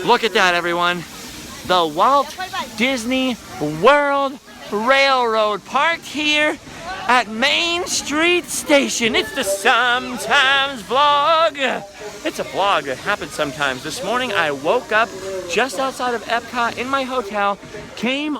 Look at that, everyone. The Walt Disney World Railroad parked here at Main Street Station. It's the Sometimes Vlog. It's a vlog that happens sometimes. This morning I woke up just outside of Epcot in my hotel, came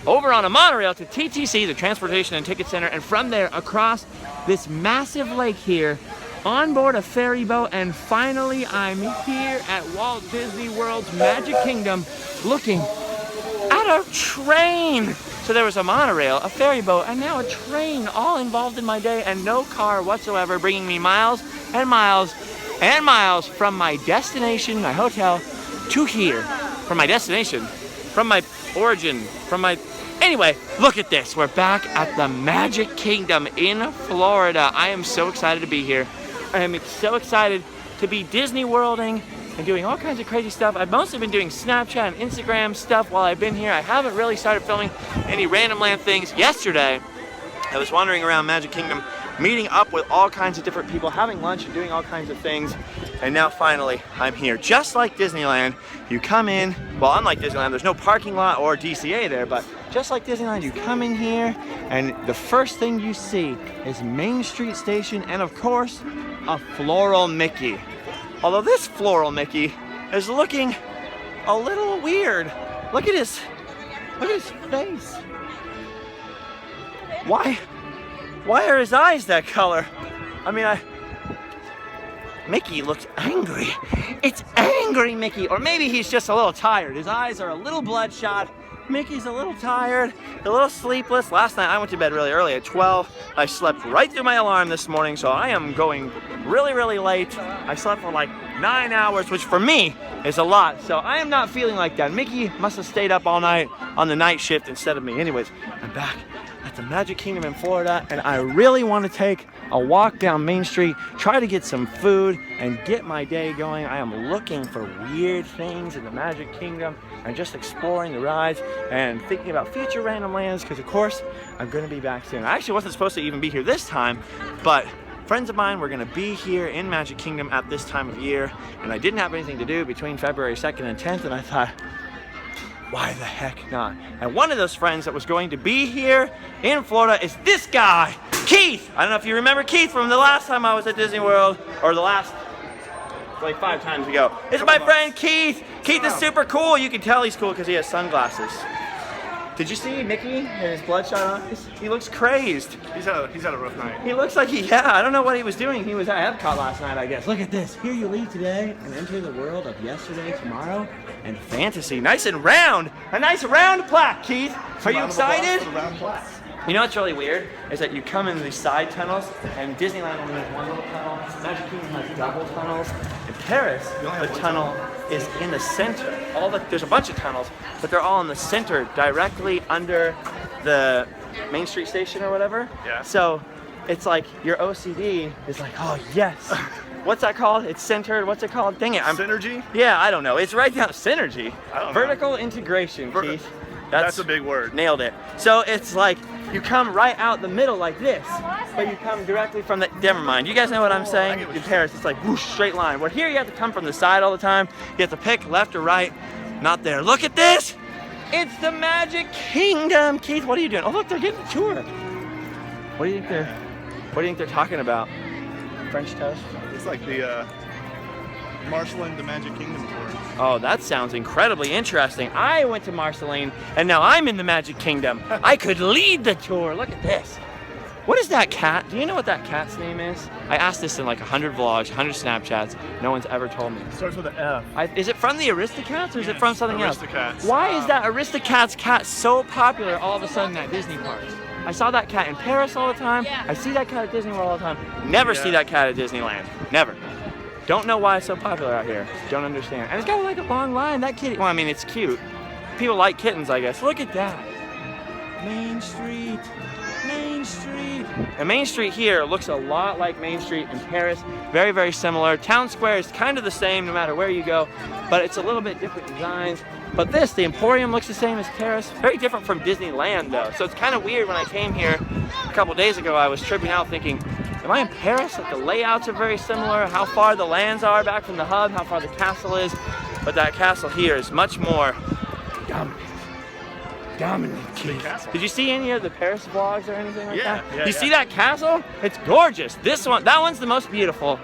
over on a monorail to TTC, the Transportation and Ticket Center, and from there across this massive lake here, on board a ferry boat, and finally I'm here at Walt Disney World's Magic Kingdom looking at a train. So there was a monorail, a ferry boat, and now a train, all involved in my day, and no car whatsoever, bringing me miles and miles and miles from my destination, my hotel, to here. From my destination, from my origin, from my... Anyway, look at this. We're back at the Magic Kingdom in Florida. I am so excited to be here. I am so excited to be Disney Worlding and doing all kinds of crazy stuff. I've mostly been doing Snapchat and Instagram stuff while I've been here. I haven't really started filming any Random Land things. Yesterday, I was wandering around Magic Kingdom, meeting up with all kinds of different people, having lunch and doing all kinds of things. And now finally, I'm here. Just like Disneyland, you come in, well, unlike Disneyland, there's no parking lot or DCA there, but just like Disneyland, you come in here and the first thing you see is Main Street Station and of course, a floral Mickey. Although this floral Mickey is looking a little weird. Look at his face. Why are his eyes that color? I mean, Mickey looks angry. It's angry Mickey. Or maybe he's just a little tired. His eyes are a little bloodshot. Mickey's a little tired, a little sleepless. Last night I went to bed really early at 12. I slept right through my alarm this morning, so I am going really, really late. I slept for like 9 hours, which for me is a lot. So I am not feeling like that. Mickey must have stayed up all night on the night shift instead of me. Anyways, I'm back at the Magic Kingdom in Florida, and I really want to take a walk down Main Street, try to get some food, and get my day going. I am looking for weird things in the Magic Kingdom and just exploring the rides and thinking about future Random Lands, because of course I'm going to be back soon. I actually wasn't supposed to even be here this time, but friends of mine were going to be here in Magic Kingdom at this time of year, and I didn't have anything to do between February 2nd and 10th, and I thought, why the heck not? And one of those friends that was going to be here in Florida is this guy, Keith. I don't know if you remember Keith from the last time I was at Disney World, or the last, like 5 times ago. This is my friend Keith. Keith is super cool. You can tell he's cool because he has sunglasses. Did you see Mickey and his bloodshot eyes? He looks crazed. He's had a rough night. He looks like I don't know what he was doing. He was at Epcot last night, I guess. Look at this. Here you leave today and enter the world of yesterday, tomorrow, and fantasy. Nice and round. A nice round plaque, Keith. Are you excited? You know what's really weird is that you come in these side tunnels, and Disneyland only has one little tunnel. Magic Kingdom has double tunnels. In Paris, the tunnel is in the center. There's a bunch of tunnels, but they're all in the center, directly under the Main Street Station or whatever. Yeah. So it's like your OCD is like, oh yes. What's that called? It's centered. What's it called? Dang it. Synergy? Yeah, I don't know. It's right down synergy. I don't know. Vertical integration, Keith. That's a big word. Nailed it. So it's like you come right out the middle like this, but you come directly from the, never mind. You guys know what I'm saying? In Paris, it's like whoosh, straight line. Where here you have to come from the side all the time. You have to pick left or right. Not there. Look at this. It's the Magic Kingdom. Keith, what are you doing? Oh, look, they're getting a tour. What do you think they're talking about? French toast? It's like the Marceline to Magic Kingdom tour. Oh, that sounds incredibly interesting. I went to Marceline, and now I'm in the Magic Kingdom. I could lead the tour. Look at this. What is that cat? Do you know what that cat's name is? I asked this in like 100 vlogs, 100 Snapchats. No one's ever told me. It starts with an F. Is it from the Aristocats, or is it from something else? Aristocats. Why is that Aristocats cat so popular all of a sudden at Disney parks? I saw that cat in Paris all the time. Yeah. I see that cat at Disney World all the time. Never see that cat at Disneyland. Never. Don't know why it's so popular out here. Don't understand. And it's got like a long line. That kitty, well, I mean, it's cute. People like kittens, I guess. Look at that. Main Street. Main Street. And Main Street here looks a lot like Main Street in Paris. Very, very similar. Town Square is kind of the same no matter where you go, but it's a little bit different designs. But this, the Emporium, looks the same as Paris. Very different from Disneyland though. So it's kind of weird when I came here a couple days ago, I was tripping out thinking, am I in Paris? Like the layouts are very similar, how far the lands are back from the hub, how far the castle is. But that castle here is much more dominant. Castle. Did you see any of the Paris vlogs or anything like that? Yeah, You see that castle? It's gorgeous. That one's the most beautiful.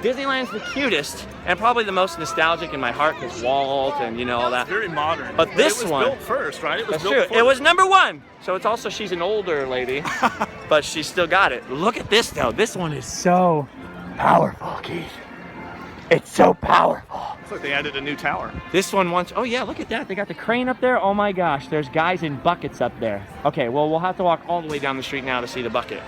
Disneyland's the cutest and probably the most nostalgic in my heart because Walt and all that. It's very modern. But this it was one, built first, right? It was that's built true. before It was #1. So it's also, she's an older lady, but she still got it. Look at this though. This one is so powerful, Keith. It's so powerful. It's like they added a new tower. This one wants, oh yeah, look at that. They got the crane up there. Oh my gosh, there's guys in buckets up there. Okay, well, we'll have to walk all the way down the street now to see the bucket.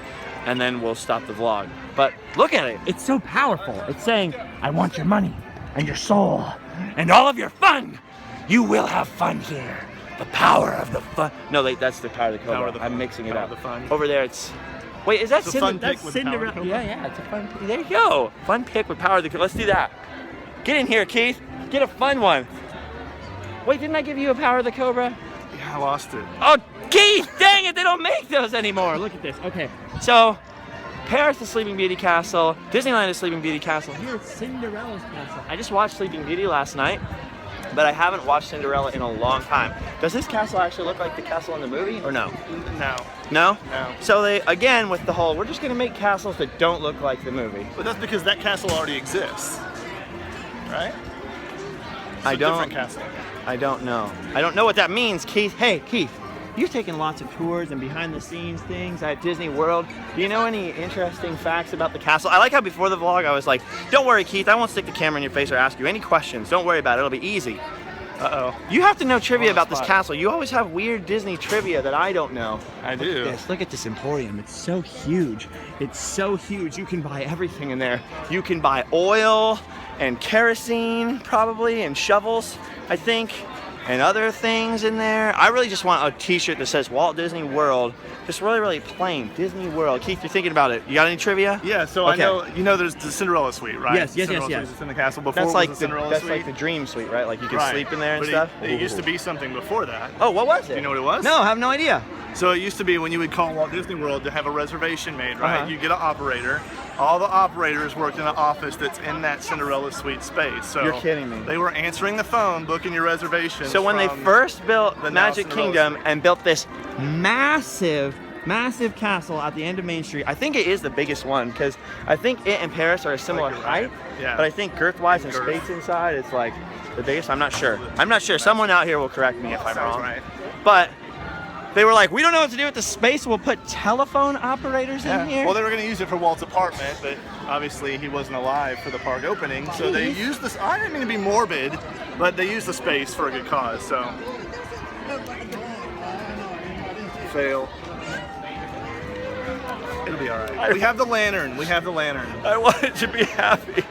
And then we'll stop the vlog. But look at it. It's so powerful. It's saying, I want your money and your soul and all of your fun. You will have fun here. The power of the fun. No, that's the power of the cobra. I'm mixing it up. The fun. Over there, it's. Wait, is that It's a fun pick with Cinderella? power of the cobra. Yeah, it's a fun. There you go. Fun pick with power of the cobra. Let's do that. Get in here, Keith. Get a fun one. Wait, didn't I give you a power of the cobra? Yeah, I lost it. Oh, Keith, dang it, they don't make those anymore. Look at this. Okay, so Paris is Sleeping Beauty Castle. Disneyland is Sleeping Beauty Castle. Here's Cinderella's castle. I just watched Sleeping Beauty last night, but I haven't watched Cinderella in a long time. Does this castle actually look like the castle in the movie or no? No. No? No. So they, again, with the whole, we're just gonna make castles that don't look like the movie. But that's because that castle already exists, right? It's I a don't. different castle. I don't know. I don't know what that means, Keith. Hey, Keith, you've taken lots of tours and behind the scenes things at Disney World. Do you know any interesting facts about the castle? I like how before the vlog I was like, don't worry, Keith, I won't stick the camera in your face or ask you any questions. Don't worry about it, it'll be easy. Uh-oh. You have to know trivia about this castle. You always have weird Disney trivia that I don't know. I do. Look at this emporium. It's so huge. It's so huge. You can buy everything in there. You can buy oil and kerosene probably and shovels, I think, and other things in there. I really just want a t-shirt that says Walt Disney World. Just really, really plain. Disney World. Keith, you're thinking about it. You got any trivia? Yeah, so Okay. I know there's the Cinderella suite, right? Yes, yes, Cinderella yes, yes. suite that's in the castle before That's it like was the Cinderella that's suite. like the dream suite, right? Like you can Right. sleep in there and But stuff. It used to be something before that. Oh, what was it? Do you know what it was? No, I have no idea. So it used to be when you would call Walt Disney World to have a reservation made, right? Uh-huh. You get an operator. All the operators worked in an office that's in that Cinderella suite space. So You're kidding me. They were answering the phone, booking your reservation. So when they first built the now Magic Cinderella Kingdom suite. and built this massive castle at the end of Main Street, I think it is the biggest one because I think it and Paris are a similar you're height. right. Yeah. But I think girth-wise and Girth. space inside, it's like the biggest. I'm not sure. Someone out here will correct me if I'm Sounds wrong. right. But they were like, we don't know what to do with the space. We'll put telephone operators in here. Well, they were going to use it for Walt's apartment, but obviously he wasn't alive for the park opening. So they used this. I didn't mean to be morbid, but they used the space for a good cause. So fail. It'll be all right. We have the lantern. We have the lantern. I wanted to be happy.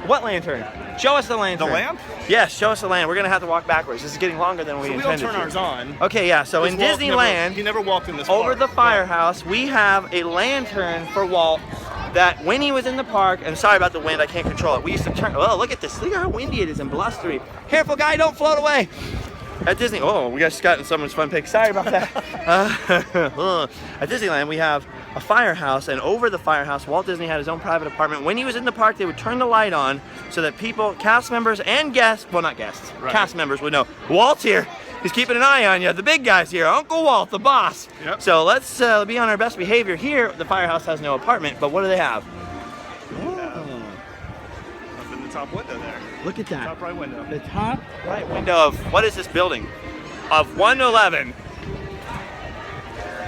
What lantern? Show us the lantern. The lamp? Yes, show us the lantern. We're gonna have to walk backwards. This is getting longer than we So we don't intended. turn ours on. Okay, yeah. So in Walt Disneyland, he never walked in this over park. the firehouse, we have a lantern for Walt that when he was in the park, and sorry about the wind, I can't control it. We used to turn. Oh, look at this. Look at how windy it is and blustery. Careful, guy, don't float away. At Disney, oh, we just got in someone's fun pic. Sorry about that. At Disneyland, we have a firehouse, and over the firehouse, Walt Disney had his own private apartment. When he was in the park, they would turn the light on so that people, cast members and guests, well, not guests, Right. cast members would know, Walt's here. He's keeping an eye on you. The big guy's here. Uncle Walt, the boss. Yep. So let's be on our best behavior. Here, the firehouse has no apartment, but what do they have? Up in the top window there. Look at that. Top right window. The top right window of, what is this building? Of 111.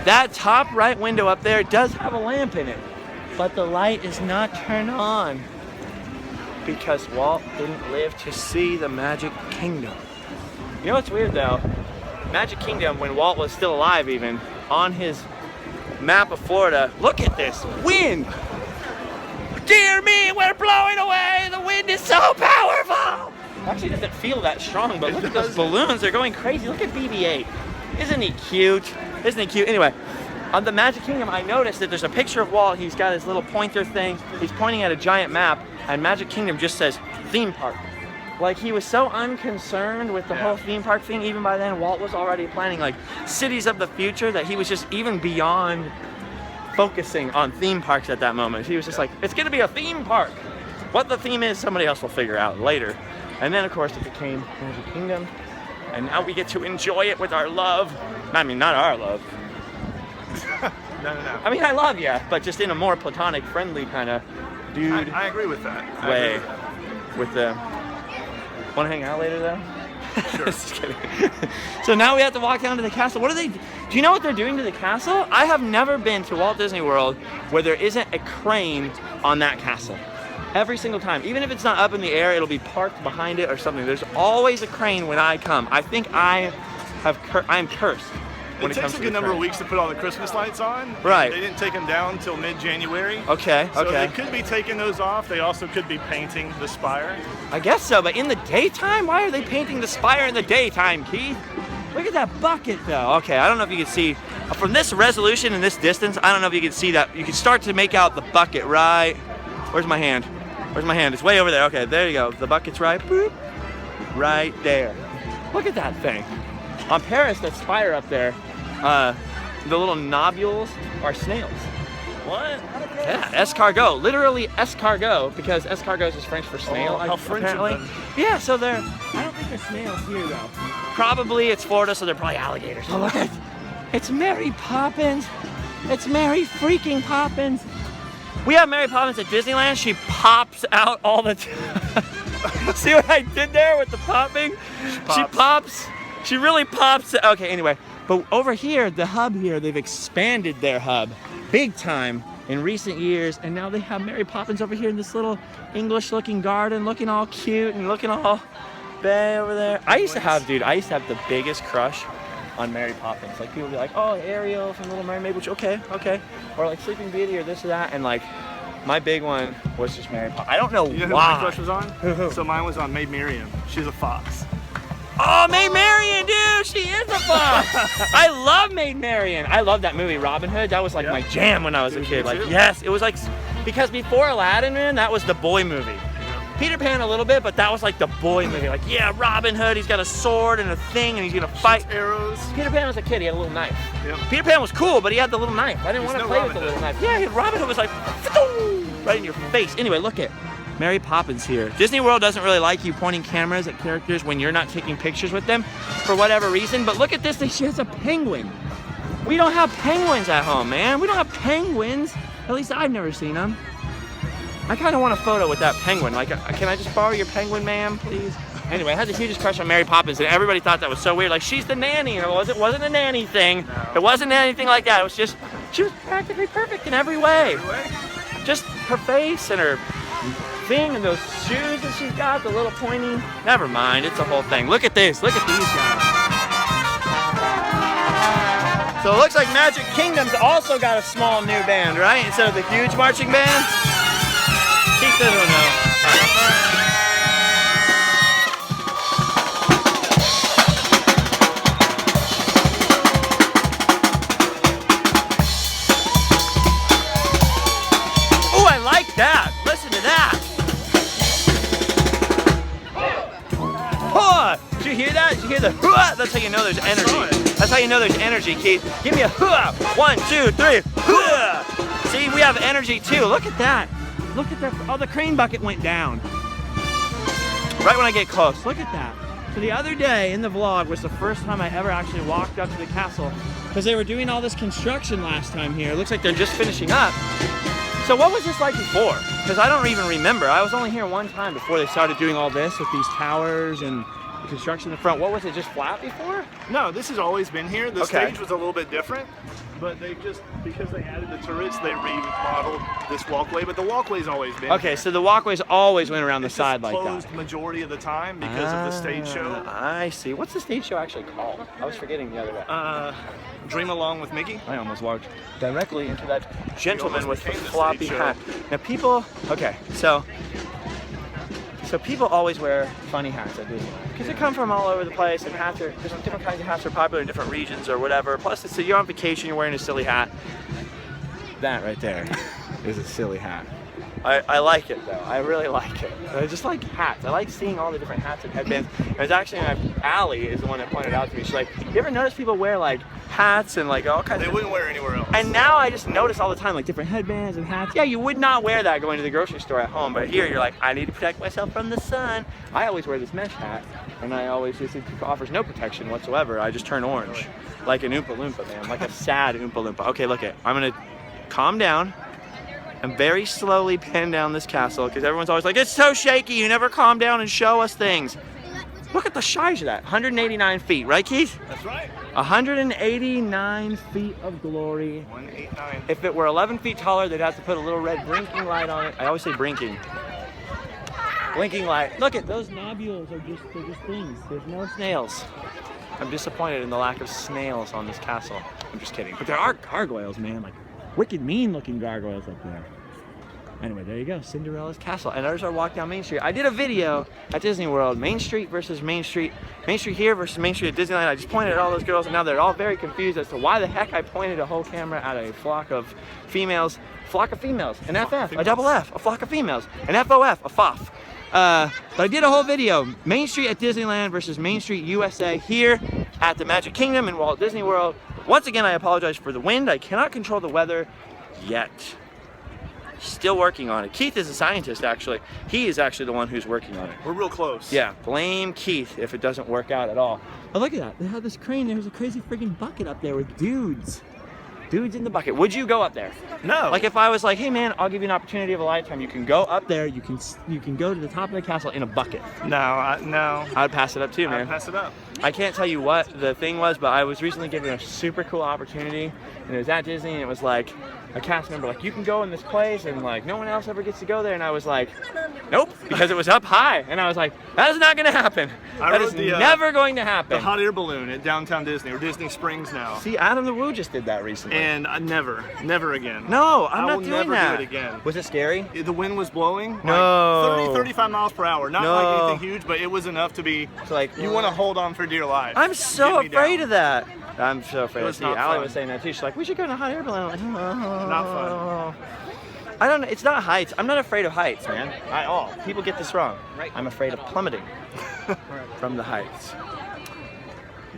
That top right window up there does have a lamp in it, but the light is not turned on because Walt didn't live to see the Magic Kingdom. You know what's weird though? Magic Kingdom, when Walt was still alive even, on his map of Florida, look at this wind! Dear me, we're blowing away! The wind is so powerful! Actually doesn't feel that strong, but look at those balloons, they're going crazy. Look at BB-8. Isn't he cute? Isn't he cute? Anyway, on the Magic Kingdom, I noticed that there's a picture of Walt. He's got his little pointer thing. He's pointing at a giant map, and Magic Kingdom just says theme park. Like, he was so unconcerned with the whole theme park thing. Even by then, Walt was already planning like cities of the future, that he was just even beyond focusing on theme parks at that moment. He was just like, it's gonna be a theme park. What the theme is, somebody else will figure out later. And then of course it became Magic Kingdom. And now we get to enjoy it with our love. I mean, not our love. No. I mean, I love you, but just in a more platonic, friendly kind of dude I agree with that. way. With the, want to hang out later though? Sure. Just kidding. So now we have to walk down to the castle. What are they, do you know what they're doing to the castle? I have never been to Walt Disney World where there isn't a crane on that castle. Every single time, even if it's not up in the air, it'll be parked behind it or something. There's always a crane when I come. I think I am cursed. When It takes a good number of weeks to put all the Christmas lights on. Right. They didn't take them down until mid-January. Okay, So okay. they could be taking those off. They also could be painting the spire. I guess so, but in the daytime? Why are they painting the spire in the daytime, Keith? Look at that bucket though. Okay, I don't know if you can see, from this resolution and this distance, I don't know if you can see that. You can start to make out the bucket right, where's my hand? Where's my hand? It's way over there. Okay, there you go. The bucket's right, boop, right there. Look at that thing. On Paris, that spire up there, the little nobules are snails. What? Yeah, escargot, literally escargot, because escargot is French for snail, Oh, how French of apparently. them. Yeah, so they're, I don't think they're snails here though. Probably it's Florida, so they're probably alligators. Oh, look at, it's Mary Poppins. It's Mary freaking Poppins. We have Mary Poppins at Disneyland. She pops out all the time. See what I did there with the popping? She pops. She really pops. Okay, anyway. But over here, the hub here, they've expanded their hub big time in recent years. And now they have Mary Poppins over here in this little English-looking garden, looking all cute and looking all bay over there. I used to have the biggest crush on Mary Poppins. Like, people would be like, oh, Ariel from Little Mermaid, which, okay. Or like Sleeping Beauty or this or that. And like, my big one was just Mary Poppins. I don't know You know who why. my crush was on? Who? So mine was on Maid Marian. She's a fox. Oh, Maid Marian, dude, she is a fox. I love Maid Marian. I love that movie, Robin Hood. That was like my jam when I was a kid. Like, yes, it was like, because before Aladdin, man, that was the boy movie. Peter Pan a little bit, but that was like the boy movie. Like, yeah, Robin Hood, he's got a sword and a thing, and he's gonna fight. Arrows. Peter Pan was a kid, he had a little knife. Yep. Peter Pan was cool, but he had the little knife. I didn't want to no play Robin with the Hood. little knife. Yeah, Robin Hood was like, right in your face. Anyway, look at Mary Poppins here. Disney World doesn't really like you pointing cameras at characters when you're not taking pictures with them for whatever reason, but look at this, she has a penguin. We don't have penguins at home, man. We don't have penguins. At least I've never seen them. I kind of want a photo with that penguin. Like, can I just borrow your penguin, ma'am, please? Anyway, I had the hugest crush on Mary Poppins, and everybody thought that was so weird. Like, she's the nanny, and it wasn't a nanny thing. No. It wasn't anything like that. It was just, she was practically perfect in every way. Just her face and her thing and those shoes that she's got, the little pointy. Never mind, it's a whole thing. Look at this. Look at these guys. So it looks like Magic Kingdom's also got a small new band, right? Instead of the huge marching band. Keith doesn't know. Oh, I like that. Listen to that. Oh, did you hear that? Did you hear the hoo-ah? That's how you know there's energy. That's how you know there's energy, Keith. Give me a hoo-ah. 1, 2, 3. Hoo-ah. See, we have energy too. Look at that. Look at that. Oh, the crane bucket went down. Right when I get close. Look at that. So the other day in the vlog was the first time I ever actually walked up to the castle because they were doing all this construction last time here. It looks like they're just finishing up. So what was this like before? Because I don't even remember. I was only here one time before they started doing all this with these towers and the construction in the front. What was it, just flat before? No, this has always been here. The Okay. stage was a little bit different, but they just, because they added the turrets, they remodeled this walkway, but the walkway's always been Okay, here. so the walkways always went around the It's side just like closed that. majority of the time because of the stage show. I see. What's the stage show actually called? I was forgetting the other day. Dream Along with Mickey. I almost walked directly into that gentleman almost with the became the floppy stage show. hat. Now people, okay, so people always wear funny hats at Disney because they come from all over the place, and hats are, there's different kinds of hats are popular in different regions or whatever. Plus, it's, you're on vacation, you're wearing a silly hat. That right there is a silly hat. I like it though. I really like it. I just like hats. I like seeing all the different hats and headbands. There's actually Allie is the one that pointed out to me. She's like, you ever notice people wear like hats and like all kinds They wouldn't wear anywhere else. And now I just notice all the time like different headbands and hats. Yeah, you would not wear that going to the grocery store at home, but here you're like, I need to protect myself from the sun. I always wear this mesh hat, and I always just, it offers no protection whatsoever. I just turn orange, like an Oompa Loompa, man, like a sad Oompa Loompa. Okay, look it. I'm gonna calm down and very slowly pin down this castle because everyone's always like, it's so shaky. You never calm down and show us things. Look at the size of that. 189 feet, right, Keith? That's right. 189 feet of glory. 189. If it were 11 feet taller, they'd have to put a little red blinking light on it. I always say blinking. Blinking light. Look at those nobules are just, they're just things. There's no snails. I'm disappointed in the lack of snails on this castle. I'm just kidding. But there are gargoyles, man. Like wicked mean looking gargoyles up there. Anyway, there you go, Cinderella's Castle. And there's our walk down Main Street. I did a video at Disney World, Main Street versus Main Street. Main Street here versus Main Street at Disneyland. I just pointed at all those girls, and now they're all very confused as to why the heck I pointed a whole camera at a flock of females. Flock of females, an FF, a double F, a flock of females, an FOF, a FOF. But I did a whole video, Main Street at Disneyland versus Main Street USA here at the Magic Kingdom in Walt Disney World. Once again, I apologize for the wind. I cannot control the weather yet. Still working on it. Keith is a scientist, actually. He is actually the one who's working on it. We're real close. Yeah, blame Keith if it doesn't work out at all. But look at that. They have this crane. There's a crazy freaking bucket up there with dudes. Dudes in the bucket. Would you go up there? No. Like if I was like, hey man, I'll give you an opportunity of a lifetime. You can go up there. You can go to the top of the castle in a bucket. No, no. I'd pass it up too, man. I'd pass it up. I can't tell you what the thing was, but I was recently given a super cool opportunity, and it was at Disney, and it was like a cast member like, you can go in this place, and like no one else ever gets to go there, and I was like, nope, because it was up high, and I was like, that is not gonna happen. That is never going to happen. The hot air balloon at downtown Disney, or Disney Springs now. See, Adam the Woo just did that recently. And never again. No, I'm I not will doing never that. do it again. Was it scary? The wind was blowing. No. Like 30, 35 miles per hour. Not like anything huge, but it was enough to be like, you want to hold on for dear life. I'm so afraid of that. I'm so afraid. It was See, not Allie fun. was saying that too. She's like, we should go in a hot air balloon. I'm like, oh. Not fun. I don't know. It's not heights. I'm not afraid of heights, man. At all. People get this wrong. I'm afraid of plummeting from the heights.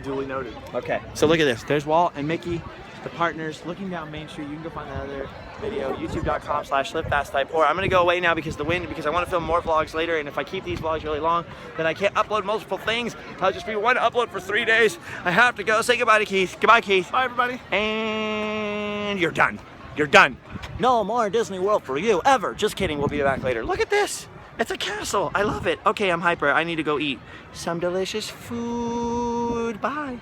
Duly noted. Okay, so look at this. There's Walt and Mickey, the partners, looking down Main Street. You can go find that other video, youtube.com/livefasttypepoor. I'm gonna go away now because the wind, because I want to film more vlogs later, and if I keep these vlogs really long, then I can't upload multiple things. I'll just be one upload for 3 days. I have to go. Say goodbye to Keith. Goodbye, Keith. Bye, everybody. And you're done. You're done. No more Disney World for you, ever. Just kidding. We'll be back later. Look at this. It's a castle. I love it. Okay, I'm hyper. I need to go eat some delicious food. Bye.